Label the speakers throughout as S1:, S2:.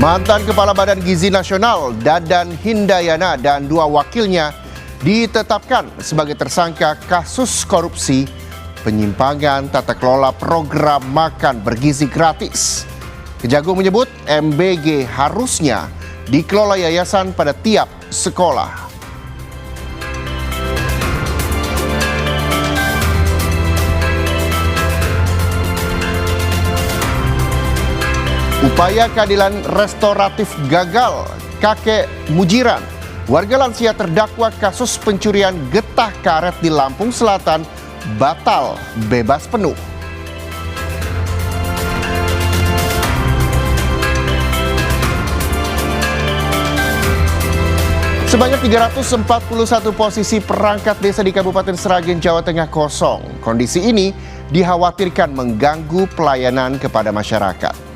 S1: Mantan Kepala Badan Gizi Nasional Dadan Hindayana dan dua wakilnya ditetapkan sebagai tersangka kasus korupsi penyimpangan tata kelola program makan bergizi gratis. Kejagung menyebut MBG harusnya dikelola yayasan pada tiap sekolah. Upaya keadilan restoratif gagal, kakek Mujiran. Warga lansia terdakwa kasus pencurian getah karet di Lampung Selatan batal bebas penuh. Sebanyak 341 posisi perangkat desa di Kabupaten Sragen, Jawa Tengah kosong. Kondisi ini dikhawatirkan mengganggu pelayanan kepada masyarakat.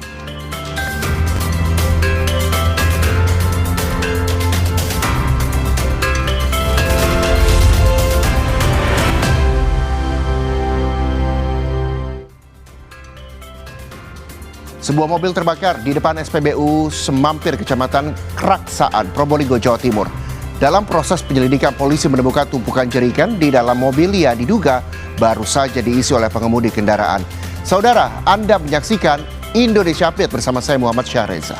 S1: Sebuah mobil terbakar di depan SPBU Semampir, Kecamatan Keraksaan, Probolinggo, Jawa Timur. Dalam proses penyelidikan, polisi menemukan tumpukan jerigen di dalam mobil yang diduga baru saja diisi oleh pengemudi kendaraan. Saudara, Anda menyaksikan Indonesia Update bersama saya Muhammad Syahreza.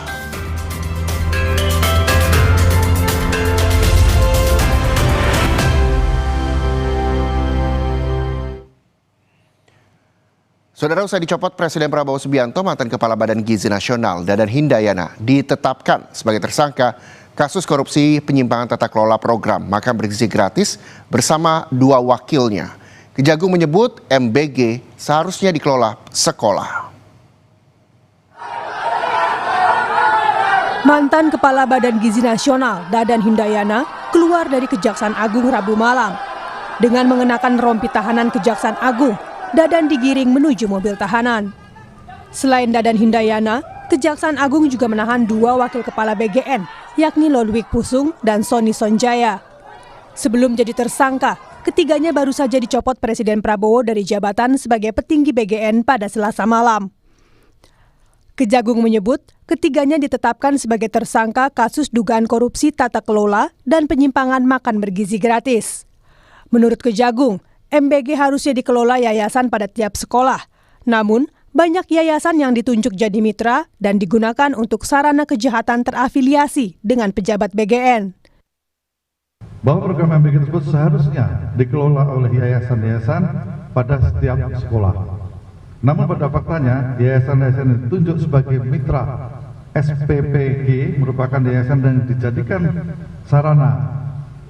S1: Saudara, usai dicopot Presiden Prabowo Subianto, mantan Kepala Badan Gizi Nasional Dadan Hindayana ditetapkan sebagai tersangka kasus korupsi penyimpangan tata kelola program makan bergizi gratis bersama dua wakilnya. Kejagung menyebut MBG seharusnya dikelola sekolah.
S2: Mantan Kepala Badan Gizi Nasional Dadan Hindayana keluar dari Kejaksaan Agung Rabu malam. Dengan mengenakan rompi tahanan Kejaksaan Agung, Dadan digiring menuju mobil tahanan. Selain Dadan Hindayana, Kejaksaan Agung juga menahan dua wakil kepala BGN, yakni Lodwig Pusung dan Sony Sonjaya. Sebelum jadi tersangka, ketiganya baru saja dicopot Presiden Prabowo dari jabatan sebagai petinggi BGN pada Selasa malam. Kejagung menyebut ketiganya ditetapkan sebagai tersangka kasus dugaan korupsi tata kelola dan penyimpangan makan bergizi gratis. Menurut Kejagung, MBG harusnya dikelola yayasan pada tiap sekolah. Namun, banyak yayasan yang ditunjuk jadi mitra dan digunakan untuk sarana kejahatan terafiliasi dengan pejabat BGN.
S3: Bahwa program MBG tersebut seharusnya dikelola oleh yayasan-yayasan pada setiap sekolah. Namun pada faktanya, yayasan-yayasan yang ditunjuk sebagai mitra SPPG merupakan yayasan yang dijadikan sarana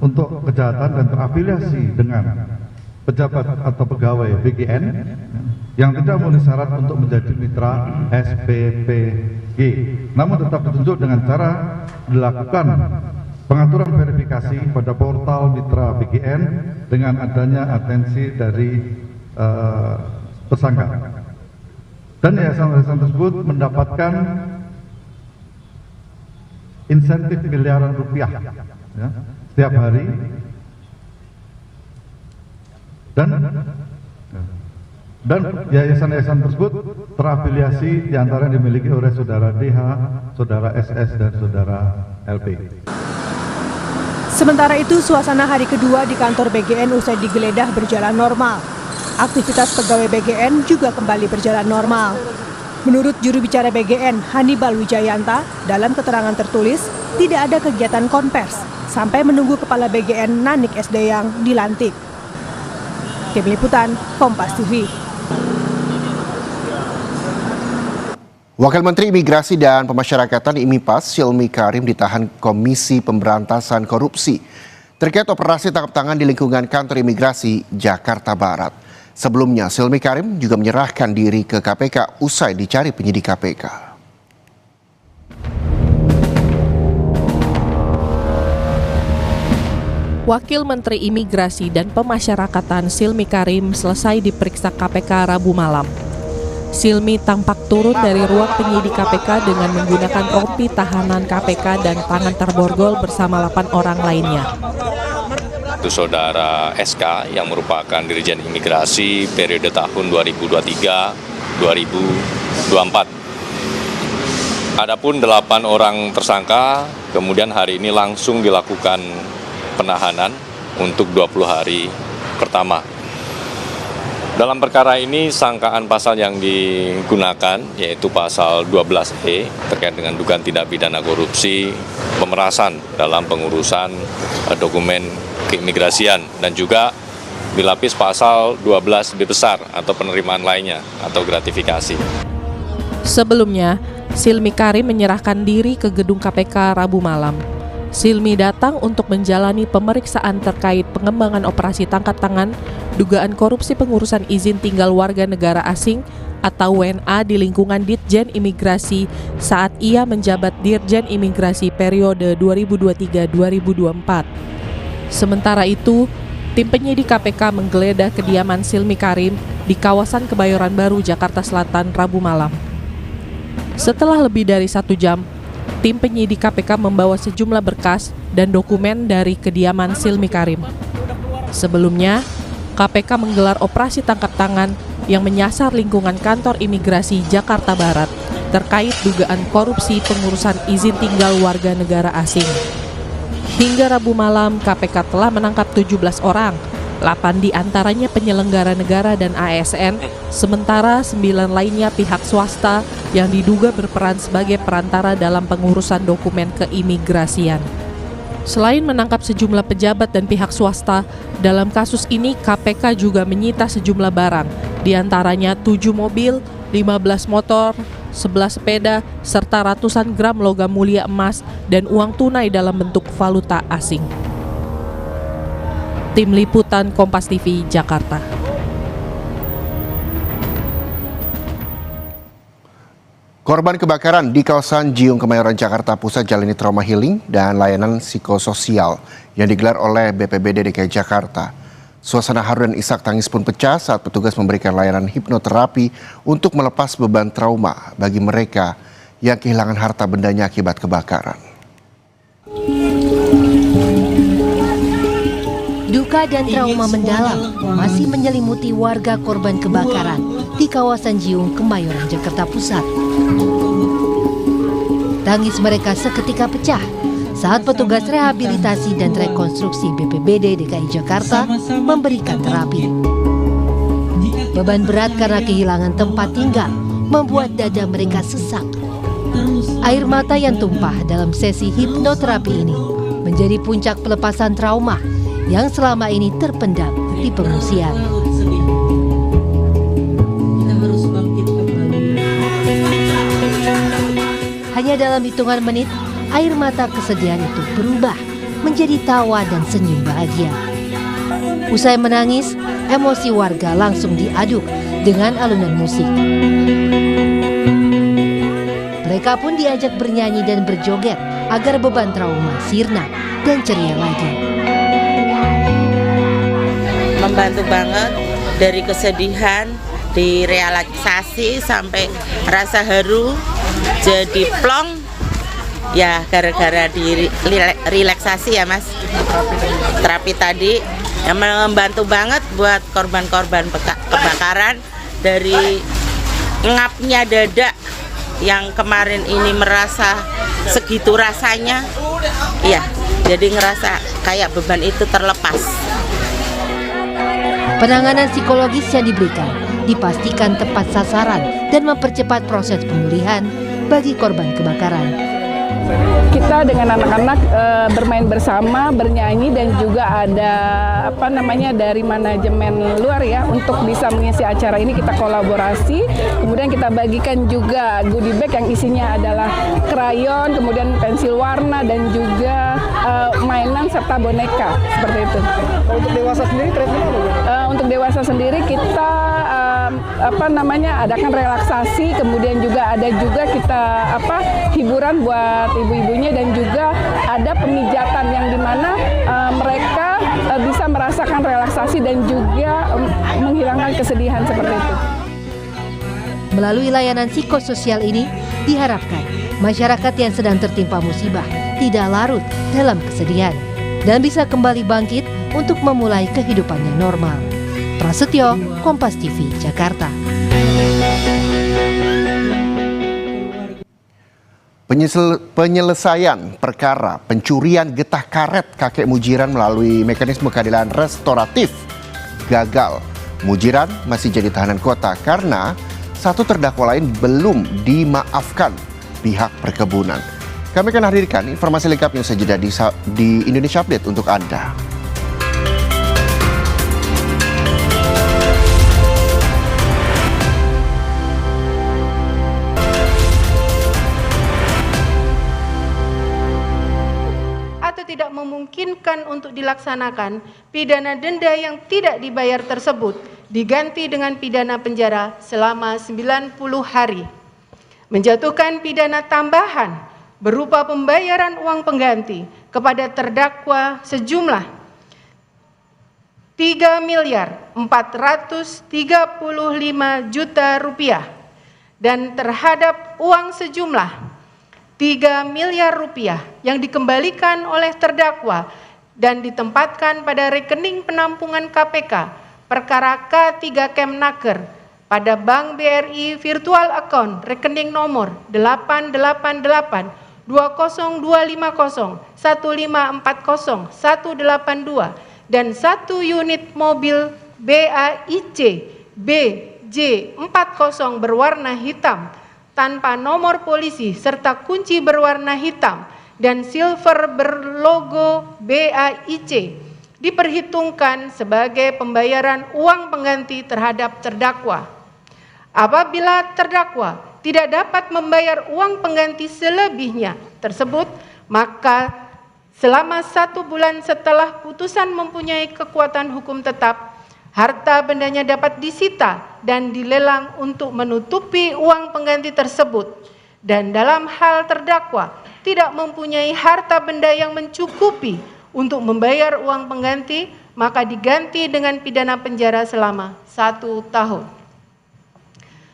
S3: untuk kejahatan dan terafiliasi dengan pejabat atau pegawai BGN yang tidak memenuhi syarat untuk menjadi mitra SPPG, namun tetap ditunjuk dengan cara dilakukan pengaturan verifikasi pada portal mitra BGN dengan adanya atensi dari tersangka. Dan yayasan-yayasan tersebut mendapatkan insentif miliaran rupiah ya, setiap hari. Dan yayasan-yayasan tersebut terafiliasi diantara dimiliki oleh saudara DH, saudara SS, dan saudara LP.
S2: Sementara itu, suasana hari kedua di kantor BGN usai digeledah berjalan normal. Aktivitas pegawai BGN juga kembali berjalan normal. Menurut juru bicara BGN, Hannibal Wijayanta, dalam keterangan tertulis, tidak ada kegiatan konvers sampai menunggu Kepala BGN Nanik SD yang dilantik. Tim Liputan, Kompas TV.
S1: Wakil Menteri Imigrasi dan Pemasyarakatan IMIPAS, Silmi Karim ditahan Komisi Pemberantasan Korupsi terkait operasi tangkap tangan di lingkungan kantor imigrasi Jakarta Barat. Sebelumnya, Silmi Karim juga menyerahkan diri ke KPK usai dicari penyidik KPK.
S4: Wakil Menteri Imigrasi dan Pemasyarakatan Silmi Karim selesai diperiksa KPK Rabu malam. Silmi tampak turun dari ruang penyidik KPK dengan menggunakan rompi tahanan KPK dan tangan terborgol bersama 8 orang lainnya.
S5: Itu Saudara SK yang merupakan Dirjen Imigrasi periode tahun 2023-2024. Adapun 8 orang tersangka kemudian hari ini langsung dilakukan penahanan untuk 20 hari pertama. Dalam perkara ini sangkaan pasal yang digunakan yaitu pasal 12E terkait dengan dugaan tindak pidana korupsi, pemerasan dalam pengurusan dokumen keimigrasian, dan juga dilapis pasal 12B besar atau penerimaan lainnya atau gratifikasi.
S4: Sebelumnya, Silmi Karim menyerahkan diri ke gedung KPK Rabu malam. Silmi datang untuk menjalani pemeriksaan terkait pengembangan operasi tangkap tangan, dugaan korupsi pengurusan izin tinggal warga negara asing atau WNA di lingkungan Ditjen Imigrasi saat ia menjabat Dirjen Imigrasi periode 2023-2024. Sementara itu, tim penyidik KPK menggeledah kediaman Silmi Karim di kawasan Kebayoran Baru, Jakarta Selatan, Rabu malam. Setelah lebih dari 1 jam, tim penyidik KPK membawa sejumlah berkas dan dokumen dari kediaman Silmi Karim. Sebelumnya, KPK menggelar operasi tangkap tangan yang menyasar lingkungan kantor imigrasi Jakarta Barat terkait dugaan korupsi pengurusan izin tinggal warga negara asing. Hingga Rabu malam, KPK telah menangkap 17 orang, 8 diantaranya penyelenggara negara dan ASN, sementara 9 lainnya pihak swasta yang diduga berperan sebagai perantara dalam pengurusan dokumen keimigrasian. Selain menangkap sejumlah pejabat dan pihak swasta, dalam kasus ini KPK juga menyita sejumlah barang, diantaranya 7 mobil, 15 motor, 11 sepeda, serta ratusan gram logam mulia emas dan uang tunai dalam bentuk valuta asing. Tim Liputan Kompas TV, Jakarta.
S1: Korban kebakaran di kawasan Jiung Kemayoran, Jakarta Pusat jalani trauma healing dan layanan psikososial yang digelar oleh BPBD DKI Jakarta. Suasana haru dan isak tangis pun pecah saat petugas memberikan layanan hipnoterapi untuk melepas beban trauma bagi mereka yang kehilangan harta bendanya akibat kebakaran.
S6: Duka dan trauma mendalam masih menyelimuti warga korban kebakaran di kawasan Jiung Kemayoran, Jakarta Pusat. Tangis mereka seketika pecah saat petugas rehabilitasi dan rekonstruksi BPBD DKI Jakarta memberikan terapi. Beban berat karena kehilangan tempat tinggal membuat dada mereka sesak. Air mata yang tumpah dalam sesi hipnoterapi ini menjadi puncak pelepasan trauma yang selama ini terpendam di pengungsian. Hanya dalam hitungan menit, air mata kesedihan itu berubah menjadi tawa dan senyum bahagia. Usai menangis, emosi warga langsung diaduk dengan alunan musik. Mereka pun diajak bernyanyi dan berjoget agar beban trauma sirna dan ceria lagi.
S7: Membantu banget, dari kesedihan direlaksasi sampai rasa haru jadi plong ya, gara-gara direlaksasi ya Mas. Terapi tadi yang membantu banget buat korban-korban kebakaran, dari ngapnya dada yang kemarin ini merasa segitu rasanya, iya, jadi ngerasa kayak beban itu terlepas.
S6: Penanganan psikologis yang diberikan dipastikan tepat sasaran dan mempercepat proses pemulihan bagi korban kebakaran.
S8: Kita dengan anak-anak bermain bersama, bernyanyi, dan juga ada dari manajemen luar ya untuk bisa mengisi acara ini. Kita kolaborasi, kemudian kita bagikan juga goodie bag yang isinya adalah krayon, kemudian pensil warna, dan juga mainan serta boneka seperti itu. Untuk dewasa sendiri treatment apa? Untuk dewasa sendiri kita adakan relaksasi, kemudian juga ada kita hiburan buat ibu-ibunya, dan juga ada pemijatan yang dimana mereka bisa merasakan relaksasi dan juga menghilangkan kesedihan seperti itu.
S6: Melalui layanan psikososial ini diharapkan masyarakat yang sedang tertimpa musibah tidak larut dalam kesedihan dan bisa kembali bangkit untuk memulai kehidupannya normal. Prasetyo, Kompas TV, Jakarta.
S1: Penyelesaian perkara pencurian getah karet kakek Mujiran melalui mekanisme keadilan restoratif gagal. Mujiran masih jadi tahanan kota karena satu terdakwa lain belum dimaafkan pihak perkebunan. Kami akan hadirkan informasi lengkapnya saja di Indonesia Update untuk Anda.
S9: Tidak memungkinkan untuk dilaksanakan, pidana denda yang tidak dibayar tersebut diganti dengan pidana penjara selama 90 hari. Menjatuhkan pidana tambahan berupa pembayaran uang pengganti kepada terdakwa sejumlah 3.435 juta rupiah dan terhadap uang sejumlah 3 miliar rupiah yang dikembalikan oleh terdakwa dan ditempatkan pada rekening penampungan KPK perkara K3 Kemnaker pada Bank BRI virtual account rekening nomor 888 20250 1540 182 dan 1 unit mobil BAIC BJ40 berwarna hitam tanpa nomor polisi serta kunci berwarna hitam dan silver berlogo BAIC diperhitungkan sebagai pembayaran uang pengganti terhadap terdakwa. Apabila terdakwa tidak dapat membayar uang pengganti selebihnya tersebut, maka selama 1 bulan setelah putusan mempunyai kekuatan hukum tetap, harta bendanya dapat disita dan dilelang untuk menutupi uang pengganti tersebut. Dan dalam hal terdakwa tidak mempunyai harta benda yang mencukupi untuk membayar uang pengganti, maka diganti dengan pidana penjara selama 1 tahun.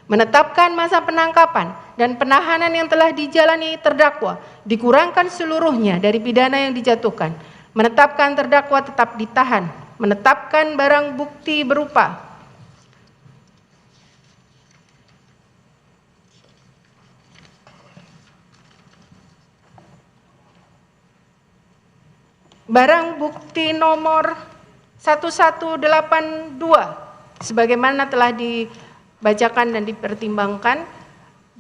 S9: Menetapkan masa penangkapan dan penahanan yang telah dijalani terdakwa dikurangkan seluruhnya dari pidana yang dijatuhkan. Menetapkan terdakwa tetap ditahan. Menetapkan barang bukti berupa barang bukti nomor 1182 sebagaimana telah dibacakan dan dipertimbangkan,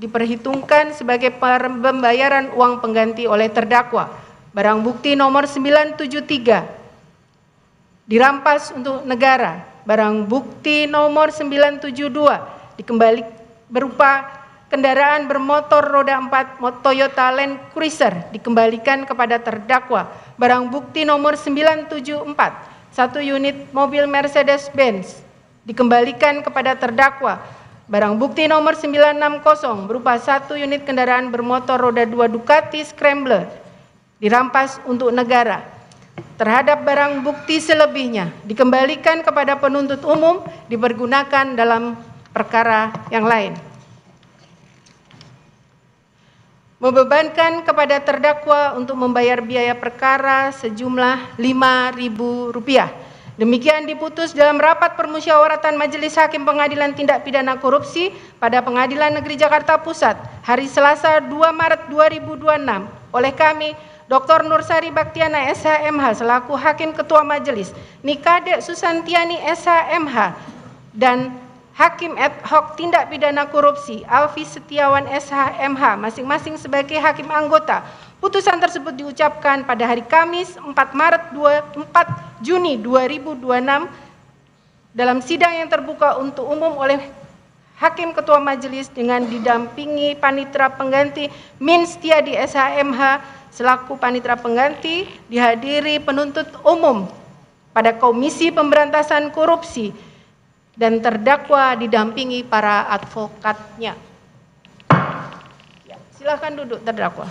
S9: diperhitungkan sebagai pembayaran uang pengganti oleh terdakwa. Barang bukti nomor 973 dirampas untuk negara. Barang bukti nomor 972 dikembali berupa kendaraan bermotor roda 4 Toyota Land Cruiser dikembalikan kepada terdakwa. Barang bukti nomor 974 1 unit mobil Mercedes-Benz dikembalikan kepada terdakwa. Barang bukti nomor 960 berupa 1 unit kendaraan bermotor roda 2 Ducati Scrambler dirampas untuk negara. Terhadap barang bukti selebihnya dikembalikan kepada penuntut umum dipergunakan dalam perkara yang lain. Membebankan kepada terdakwa untuk membayar biaya perkara sejumlah Rp5.000. Demikian diputus dalam rapat permusyawaratan Majelis Hakim Pengadilan Tindak Pidana Korupsi pada Pengadilan Negeri Jakarta Pusat hari Selasa 2 Maret 2026 oleh kami Dr. Nursari Baktiana SHMH selaku Hakim Ketua Majelis, Nikade Susantiani SHMH dan Hakim ad hoc Tindak Pidana Korupsi Alfi Setiawan SHMH masing-masing sebagai hakim anggota. Putusan tersebut diucapkan pada hari Kamis 4 Juni 2026 dalam sidang yang terbuka untuk umum oleh Hakim Ketua Majelis dengan didampingi Panitera Pengganti Min Setiadi SHMH selaku Panitera Pengganti, dihadiri penuntut umum pada Komisi Pemberantasan Korupsi dan terdakwa didampingi para advokatnya. Ya, silakan duduk terdakwa.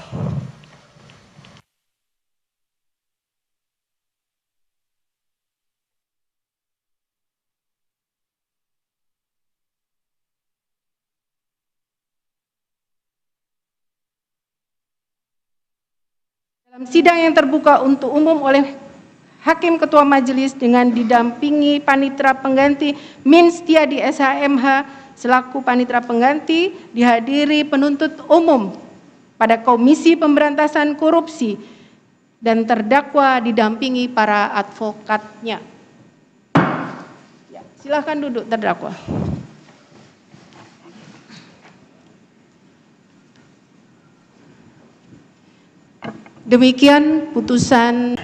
S9: Dalam sidang yang terbuka untuk umum oleh Hakim Ketua Majelis dengan didampingi Panitera Pengganti Min Setiadi SHMH selaku Panitera Pengganti, dihadiri penuntut umum pada Komisi Pemberantasan Korupsi dan terdakwa didampingi para advokatnya. Ya, silakan duduk terdakwa. Demikian putusan.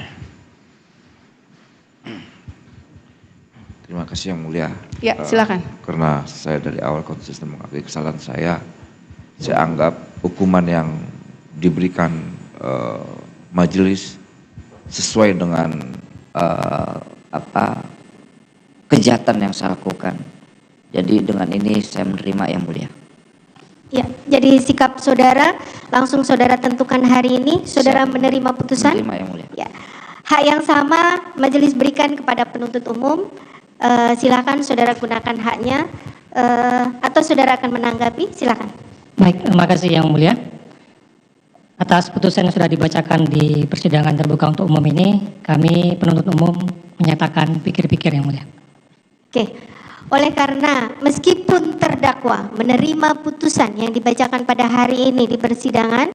S10: Terima kasih Yang Mulia.
S9: Ya, silakan.
S10: Karena saya dari awal konsisten mengakui kesalahan saya anggap hukuman yang diberikan majelis sesuai dengan
S11: kejahatan yang saya lakukan. Jadi dengan ini saya menerima Yang Mulia.
S12: Ya, jadi sikap saudara langsung saudara tentukan hari ini, saudara menerima putusan.
S11: Menerima Yang Mulia.
S12: Ya, hak yang sama majelis berikan kepada penuntut umum. Silakan saudara gunakan haknya, atau saudara akan menanggapi. Silakan.
S13: Baik, terima kasih Yang Mulia. Atas putusan yang sudah dibacakan di persidangan terbuka untuk umum ini, kami penuntut umum menyatakan pikir-pikir Yang Mulia.
S12: Oke. Oleh karena meskipun terdakwa menerima putusan yang dibacakan pada hari ini di persidangan,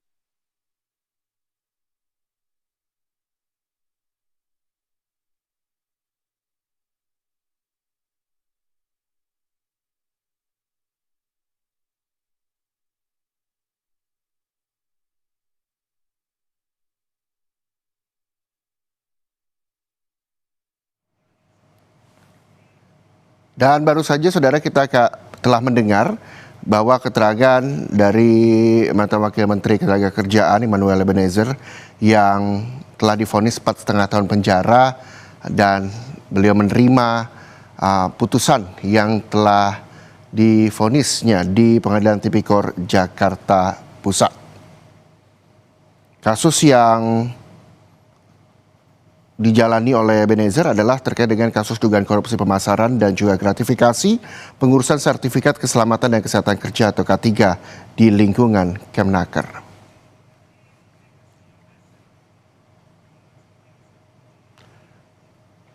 S1: Dan baru saja saudara kita telah mendengar bahwa keterangan dari mantan Wakil Menteri Ketenagakerjaan Immanuel Ebenezer yang telah divonis 4,5 tahun penjara dan beliau menerima putusan yang telah divonisnya di Pengadilan Tipikor Jakarta Pusat. Kasus yang dijalani oleh Ebenezer adalah terkait dengan kasus dugaan korupsi pemasaran dan juga gratifikasi pengurusan sertifikat keselamatan dan kesehatan kerja atau K3 di lingkungan Kemnaker.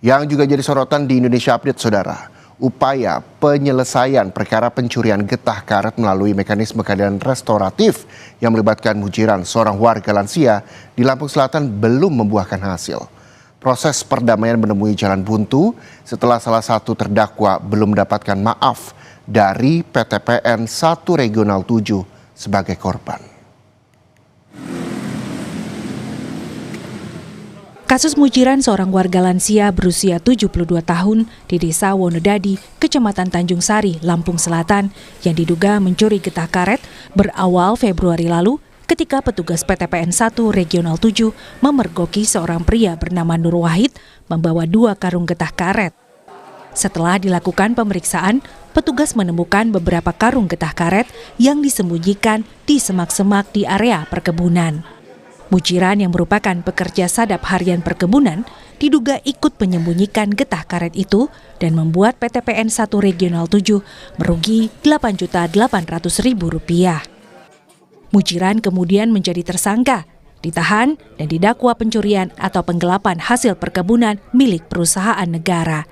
S1: Yang juga jadi sorotan di Indonesia Update, saudara, upaya penyelesaian perkara pencurian getah karet melalui mekanisme keadilan restoratif yang melibatkan Mujiran, seorang warga lansia di Lampung Selatan, belum membuahkan hasil. Proses perdamaian menemui jalan buntu setelah salah satu terdakwa belum mendapatkan maaf dari PTPN 1 Regional 7 sebagai korban.
S14: Kasus Mujiran, seorang warga lansia berusia 72 tahun di Desa Wonodadi, Kecamatan Tanjung Sari, Lampung Selatan, yang diduga mencuri getah karet, berawal Februari lalu ketika petugas PTPN 1 Regional 7 memergoki seorang pria bernama Nur Wahid membawa 2 karung getah karet. Setelah dilakukan pemeriksaan, petugas menemukan beberapa karung getah karet yang disembunyikan di semak-semak di area perkebunan. Mujiran yang merupakan pekerja sadap harian perkebunan diduga ikut menyembunyikan getah karet itu dan membuat PTPN 1 Regional 7 merugi Rp8.800.000. Mujiran kemudian menjadi tersangka, ditahan dan didakwa pencurian atau penggelapan hasil perkebunan milik perusahaan negara.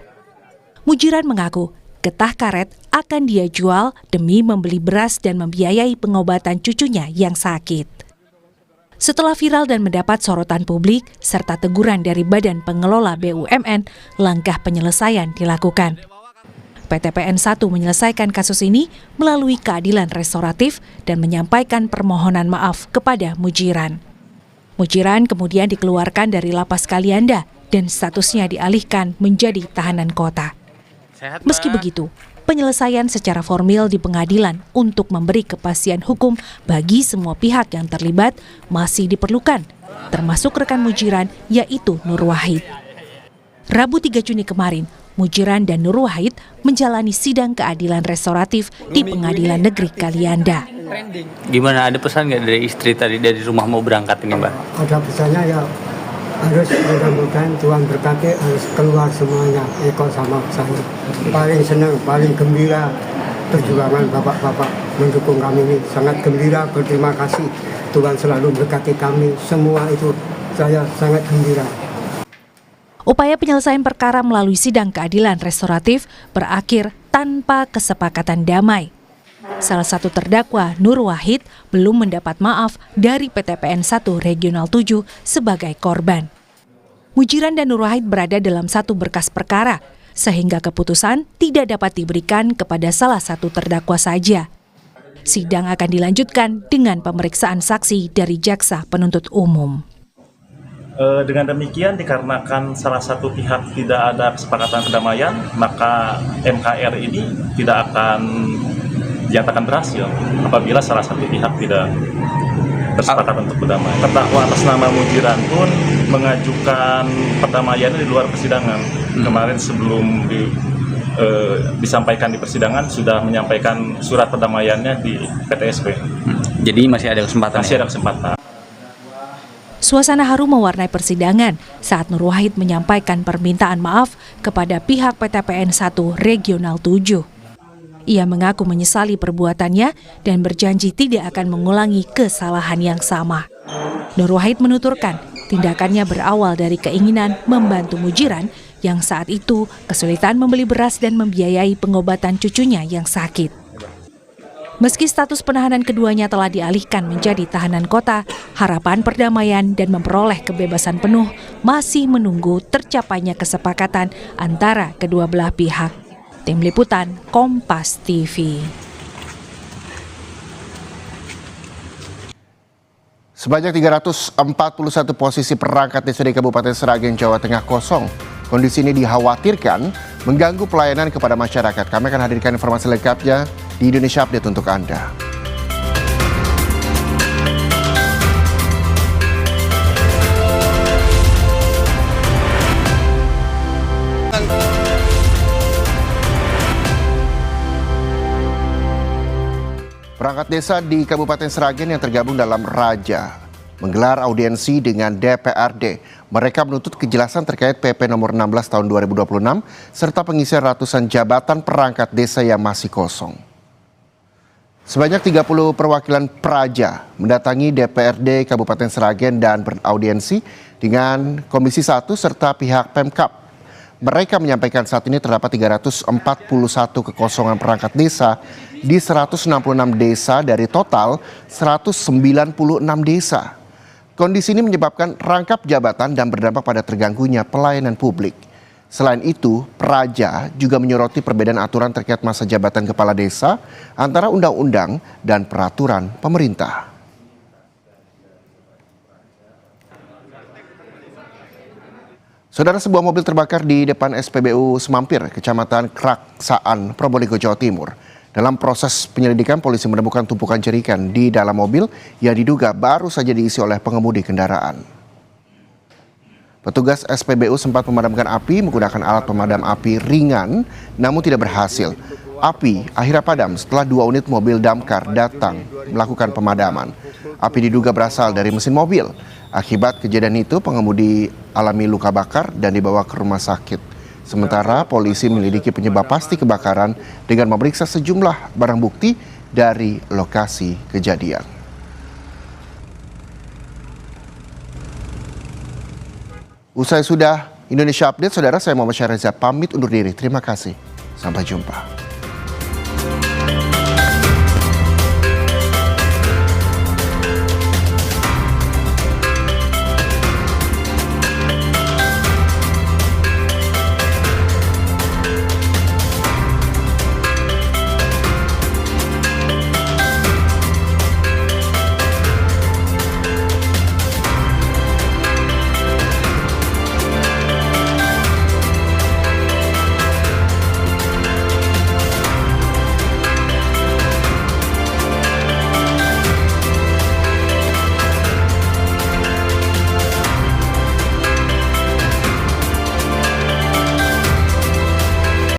S14: Mujiran mengaku getah karet akan dia jual demi membeli beras dan membiayai pengobatan cucunya yang sakit. Setelah viral dan mendapat sorotan publik serta teguran dari Badan Pengelola BUMN, langkah penyelesaian dilakukan. PTPN 1 menyelesaikan kasus ini melalui keadilan restoratif dan menyampaikan permohonan maaf kepada Mujiran. Mujiran kemudian dikeluarkan dari Lapas Kalianda dan statusnya dialihkan menjadi tahanan kota. Meski begitu, penyelesaian secara formil di pengadilan untuk memberi kepastian hukum bagi semua pihak yang terlibat masih diperlukan, termasuk rekan Mujiran yaitu Nur Wahid. Rabu 3 Juni kemarin, Mujiran dan Nur Wahid menjalani sidang keadilan restoratif di Pengadilan Negeri Kalianda.
S15: Gimana, ada pesan nggak dari istri tadi dari rumah mau berangkat ini, Mbak?
S16: Ada pesannya ya, harus mudah-mudahan Tuhan berkati, harus keluar semuanya, Eko sama saya. Paling senang, paling gembira perjuangan bapak-bapak mendukung kami ini. Sangat gembira, berterima kasih. Tuhan selalu berkati kami, semua itu saya sangat gembira.
S14: Upaya penyelesaian perkara melalui sidang keadilan restoratif berakhir tanpa kesepakatan damai. Salah satu terdakwa, Nur Wahid, belum mendapat maaf dari PTPN 1 Regional 7 sebagai korban. Mujiran dan Nur Wahid berada dalam satu berkas perkara, sehingga keputusan tidak dapat diberikan kepada salah satu terdakwa saja. Sidang akan dilanjutkan dengan pemeriksaan saksi dari jaksa penuntut umum.
S17: Dengan demikian, dikarenakan salah satu pihak tidak ada kesepakatan perdamaian, maka MKR ini tidak akan dinyatakan berhasil apabila salah satu pihak tidak bersepakat untuk berdamai. Terdakwa atas nama Mujiran pun mengajukan perdamaian di luar persidangan. Kemarin sebelum disampaikan di persidangan sudah menyampaikan surat perdamaiannya di PTSP.
S15: Jadi masih ada kesempatan?
S17: Masih ada kesempatan.
S14: Suasana haru mewarnai persidangan saat Nur Wahid menyampaikan permintaan maaf kepada pihak PTPN 1 Regional 7. Ia mengaku menyesali perbuatannya dan berjanji tidak akan mengulangi kesalahan yang sama. Nur Wahid menuturkan tindakannya berawal dari keinginan membantu Mujiran yang saat itu kesulitan membeli beras dan membiayai pengobatan cucunya yang sakit. Meski status penahanan keduanya telah dialihkan menjadi tahanan kota, harapan perdamaian dan memperoleh kebebasan penuh masih menunggu tercapainya kesepakatan antara kedua belah pihak. Tim Liputan Kompas TV.
S1: Sebanyak 341 posisi perangkat desa di Kabupaten Sragen, Jawa Tengah kosong. Kondisi ini dikhawatirkan mengganggu pelayanan kepada masyarakat. Kami akan hadirkan informasi lengkapnya di Indonesia Update untuk Anda. Perangkat desa di Kabupaten Sragen yang tergabung dalam Raja menggelar audiensi dengan DPRD. Mereka menuntut kejelasan terkait PP nomor 16 tahun 2026 serta pengisian ratusan jabatan perangkat desa yang masih kosong. Sebanyak 30 perwakilan Praja mendatangi DPRD Kabupaten Sragen dan beraudiensi dengan Komisi 1 serta pihak Pemkab. Mereka menyampaikan saat ini terdapat 341 kekosongan perangkat desa di 166 desa dari total 196 desa. Kondisi ini menyebabkan rangkap jabatan dan berdampak pada terganggunya pelayanan publik. Selain itu, Praja juga menyoroti perbedaan aturan terkait masa jabatan kepala desa antara undang-undang dan peraturan pemerintah. Saudara, sebuah mobil terbakar di depan SPBU Semampir, Kecamatan Kraksaan, Probolinggo, Jawa Timur. Dalam proses penyelidikan, polisi menemukan tumpukan jerikan di dalam mobil yang diduga baru saja diisi oleh pengemudi kendaraan. Petugas SPBU sempat memadamkan api menggunakan alat pemadam api ringan, namun tidak berhasil. Api akhirnya padam setelah 2 unit mobil damkar datang melakukan pemadaman. Api diduga berasal dari mesin mobil. Akibat kejadian itu, pengemudi alami luka bakar dan dibawa ke rumah sakit. Sementara polisi menyelidiki penyebab pasti kebakaran dengan memeriksa sejumlah barang bukti dari lokasi kejadian. Usai sudah Indonesia Update, saudara, saya Muhammad Syareza pamit undur diri. Terima kasih. Sampai jumpa.